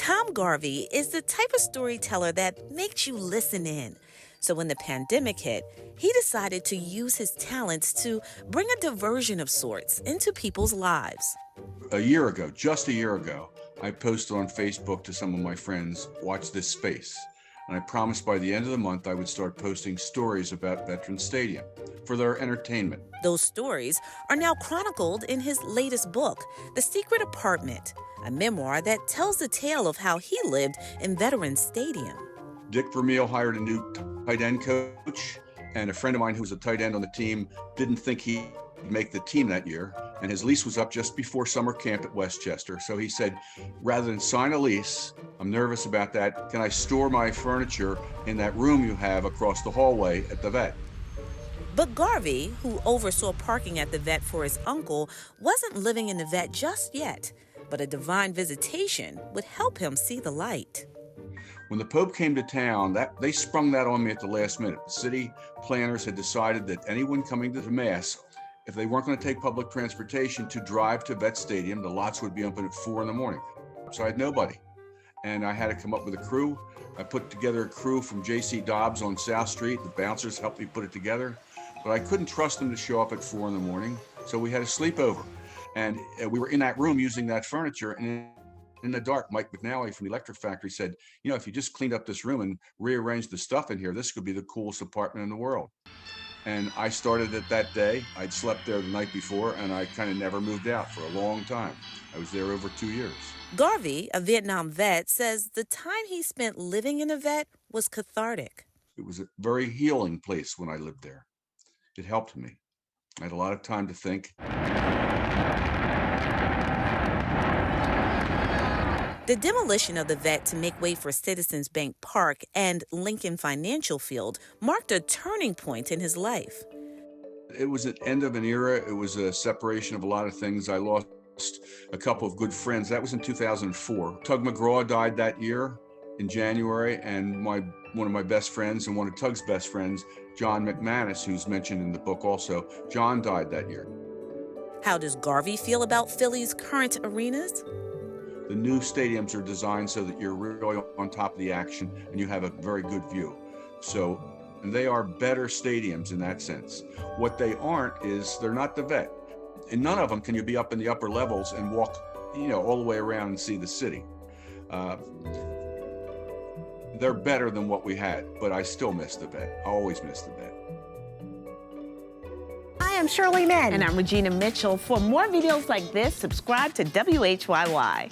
Tom Garvey is the type of storyteller that makes you listen in. So when the pandemic hit, he decided to use his talents to bring a diversion of sorts into people's lives. A year ago, just a year ago, I posted on Facebook to some of my friends, watch this space. And I promised by the end of the month I would start posting stories about Veterans Stadium for their entertainment. Those stories are now chronicled in his latest book, The Secret Apartment, a memoir that tells the tale of how he lived in Veterans Stadium. Dick Vermeil hired a new tight end coach, and a friend of mine who was a tight end on the team didn't think he'd make the team that year, and his lease was up just before summer camp at Westchester. So he said, rather than sign a lease, I'm nervous about that, can I store my furniture in that room you have across the hallway at the vet? But Garvey, who oversaw parking at the vet for his uncle, wasn't living in the vet just yet, but a divine visitation would help him see the light. When the Pope came to town, they sprung that on me at the last minute. The city planners had decided that anyone coming to the Mass, if they weren't going to take public transportation to drive to Vet Stadium, the lots would be open at 4 in the morning. So I had nobody. And I had to come up with a crew. I put together a crew from J.C. Dobbs on South Street. The bouncers helped me put it together. But I couldn't trust them to show up at 4 in the morning. So we had a sleepover. And we were in that room using that furniture. And in the dark, Mike McNally from the Electric Factory said, you know, if you just cleaned up this room and rearranged the stuff in here, this could be the coolest apartment in the world. And I started it that day. I'd slept there the night before, and I kind of never moved out for a long time. I was there over 2 years. Garvey, a Vietnam vet, says the time he spent living in a vet was cathartic. It was a very healing place when I lived there. It helped me. I had a lot of time to think. The demolition of the vet to make way for Citizens Bank Park and Lincoln Financial Field marked a turning point in his life. It was an end of an era. It was a separation of a lot of things. I lost a couple of good friends. That was in 2004. Tug McGraw died that year in January, and one of my best friends and one of Tug's best friends, John McManus, who's mentioned in the book also, John died that year. How does Garvey feel about Philly's current arenas? The new stadiums are designed so that you're really on top of the action and you have a very good view. And they are better stadiums in that sense. What they aren't is they're not the vet. In none of them can you be up in the upper levels and walk, all the way around and see the city. They're better than what we had, but I still miss the vet. I always miss the vet. Hi, I'm Shirley. And I'm Regina Mitchell. For more videos like this, subscribe to WHYY.